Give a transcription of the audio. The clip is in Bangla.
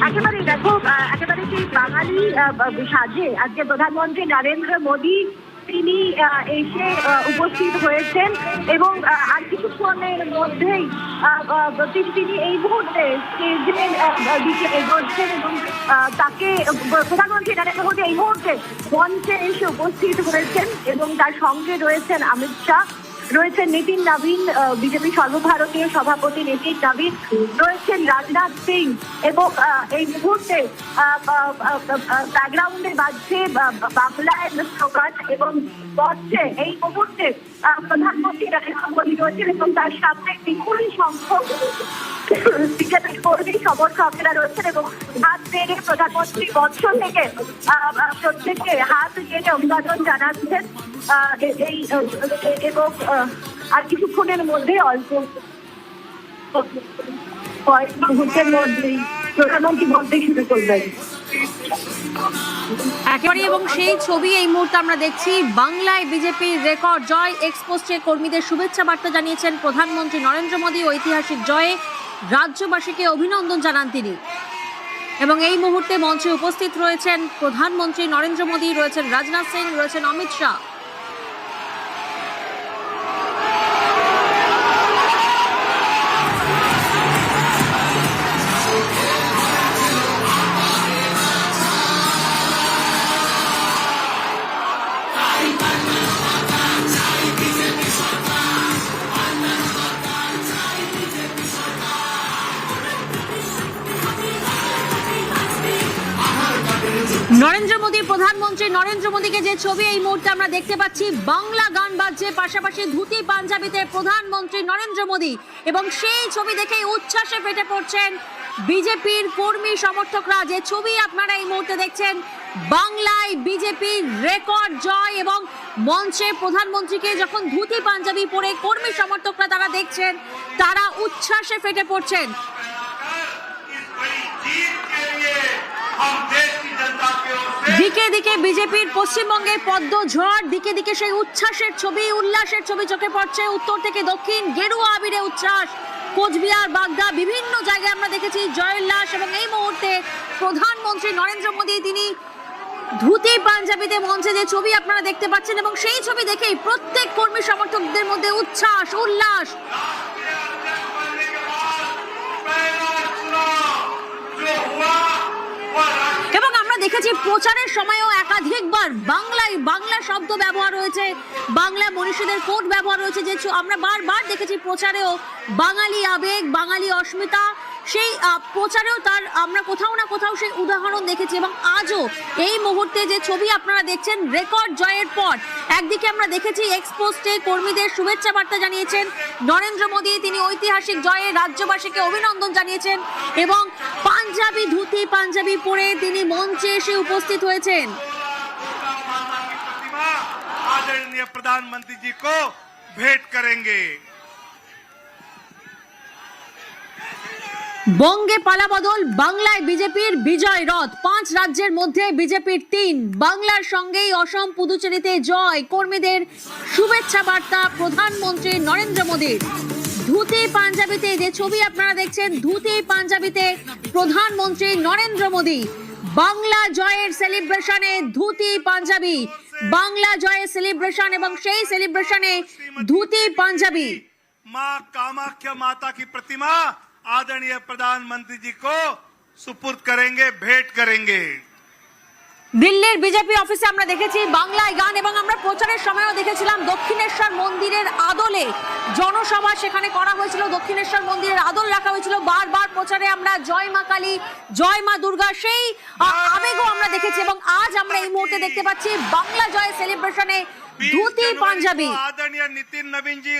একেবারেই দেখো, একেবারে সেই বাঙালি সাজে আজকে প্রধানমন্ত্রী নরেন্দ্র মোদী তিনি এসে উপস্থিত হয়েছেন এবং আর কিছুক্ষণের মধ্যেই তিনি এই মুহূর্তে স্টেজের দিকে এগোচ্ছেন এবং তাকে প্রধানমন্ত্রী নরেন্দ্র মোদী এই মুহূর্তে মঞ্চে এসে উপস্থিত হয়েছেন এবং তার সঙ্গে রয়েছেন অমিত শাহ, রয়েছেন নিতিন নবীন, বিজেপি সর্বভারতীয় সভাপতি নিতিন নবীন, রয়েছেন রাজনাথ সিং এবং এই মুহূর্তে ব্যাকগ্রাউন্ডে বাজছে বাংলায় স্লোগান এবং বলছে এই মুহূর্তে প্রধানমন্ত্রী নরেন্দ্র মোদী রয়েছেন এবং তার সামনে বিপুল সংখ্যক বিজেপির কর্মী সমর্থকেরা রয়েছেন এবং হাত নেড়ে প্রধানমন্ত্রী মঞ্চ থেকে প্রত্যেককে হাত নেড়ে অভিবাদন জানাচ্ছেন এই এবং আর কিছুক্ষণের মধ্যে অল্প কয়েক মুহূর্তের মধ্যেই প্রধানমন্ত্রী বলতে শুরু করবেন একেবারে। এবং সেই ছবি এই মুহূর্তে আমরা দেখছি, বাংলায় বিজেপির রেকর্ড জয়। এক্সপোস্টে কর্মীদের শুভেচ্ছা বার্তা জানিয়েছেন প্রধানমন্ত্রী নরেন্দ্র মোদী। ঐতিহাসিক জয়ে রাজ্যবাসীকে অভিনন্দন জানান তিনি এবং এই মুহূর্তে মঞ্চে উপস্থিত রয়েছেন প্রধানমন্ত্রী নরেন্দ্র মোদী, রয়েছেন রাজনাথ সিং, রয়েছেন অমিত শাহ। নরেন্দ্র মোদী, প্রধানমন্ত্রী নরেন্দ্র মোদীকে যে ছবি এই মুহূর্তে আমরা দেখতে পাচ্ছি, বাংলা গান বাজছে, পাশাপাশি ধুতি পাঞ্জাবিতে প্রধানমন্ত্রী নরেন্দ্র মোদী এবং সেই ছবি দেখেই উচ্ছ্বাসে ফেটে পড়ছেন বিজেপির কর্মী সমর্থকরা। যে ছবি আপনারা এই মুহূর্তে দেখছেন, বাংলায় বিজেপির রেকর্ড জয় এবং মঞ্চে প্রধানমন্ত্রীকে যখন ধুতি পাঞ্জাবি পরে কর্মী সমর্থকরা তারা দেখছেন, তারা উচ্ছ্বাসে ফেটে পড়ছেন। দিকে দিকে বিজেপির পশ্চিমবঙ্গের পদ্ম ঝড়, দিকে দিকে সেই উচ্ছ্বাসের ছবি, উল্লাসের ছবি চোখে পড়ছে। উত্তর থেকে দক্ষিণ গেরুয়া আবিরে উচ্ছ্বাস, কোচবিহার, বাগদা, বিভিন্ন জায়গায় আমরা দেখেছি জয়োল্লাস এবং এই মুহূর্তে প্রধানমন্ত্রী নরেন্দ্র মোদী তিনি ধুতি পাঞ্জাবিতে মঞ্চে যে ছবি আপনারা দেখতে পাচ্ছেন এবং সেই ছবি দেখেই প্রত্যেক কর্মী সমর্থকদের মধ্যে উচ্ছ্বাস, উল্লাস। এবং আমরা দেখেছি প্রচারের সময়ও একাধিকবার বাংলা শব্দ ব্যবহার হয়েছে, বাংলা মনীষীদের কোট ব্যবহার হয়েছে, যে আমরা বারবার দেখেছি প্রচারেও বাঙালি আবেগ, বাঙালি অস্মিতা, সেই প্রচারেও তার আমরা কোথাও না কোথাও সেই উদাহরণ দেখেছি। এবং আজও এই মুহূর্তে যে ছবি আপনারা দেখছেন, রেকর্ড জয়ের পর একদিকে আমরা দেখেছি এক্সপোস্টে কর্মীদের শুভেচ্ছা বার্তা জানিয়েছেন নরেন্দ্র মোদী, তিনি ঐতিহাসিক জয়ে রাজ্যবাসীকে অভিনন্দন জানিয়েছেন এবং পাঞ্জাবি, ধুতি পাঞ্জাবি পরে তিনি মঞ্চে এসে উপস্থিত হয়েছেন। आदरणीय प्रधानमंत्री जी को भेंट करेंगे। বঙ্গে পালাবদল, বাংলায় বিজেপির বিজয় রথ। 5 রাজ্যের মধ্যে বিজেপির 3, বাংলার সঙ্গেই অসম, পুদুচেরিতে জয়। কর্মীদের শুভেচ্ছা বার্তা প্রধানমন্ত্রী নরেন্দ্র মোদীর। ধুতি পাঞ্জাবিতে যে ছবি আপনারা দেখছেন, ধুতি পাঞ্জাবিতে প্রধানমন্ত্রী নরেন্দ্র মোদী। বাংলা জয়ের সেলিব্রেশনে ধুতি পাঞ্জাবি, বাংলা জয়ের সেলিব্রেশন এবং সেই সেলিব্রেশনে ধুতি পাঞ্জাবি। मां कामाख्या माता की प्रतिमा आदरणीय प्रधानमंत्री जी को सुपुर्द करेंगे, भेंट करेंगे। দিল্লির বিজেপি অফিসে আমরা দেখেছি বাংলায় গান এবং আমরা প্রচারের সময়ও দেখেছিলাম দক্ষিণেশ্বর মন্দিরের আদলে জনসভা সেখানে করা হয়েছিল, দক্ষিণেশ্বর মন্দিরের আদল রাখা হয়েছিল। বারবার প্রচারে আমরা জয় মা কালী, জয় মা দুর্গা, সেই আবেগও আমরা দেখেছি এবং আজ আমরা এই মুহূর্তে দেখতে পাচ্ছি বাংলা জয় সেলিব্রেশনে ধুতি পাঞ্জাবি। आदरणीय नितिन नवीन जी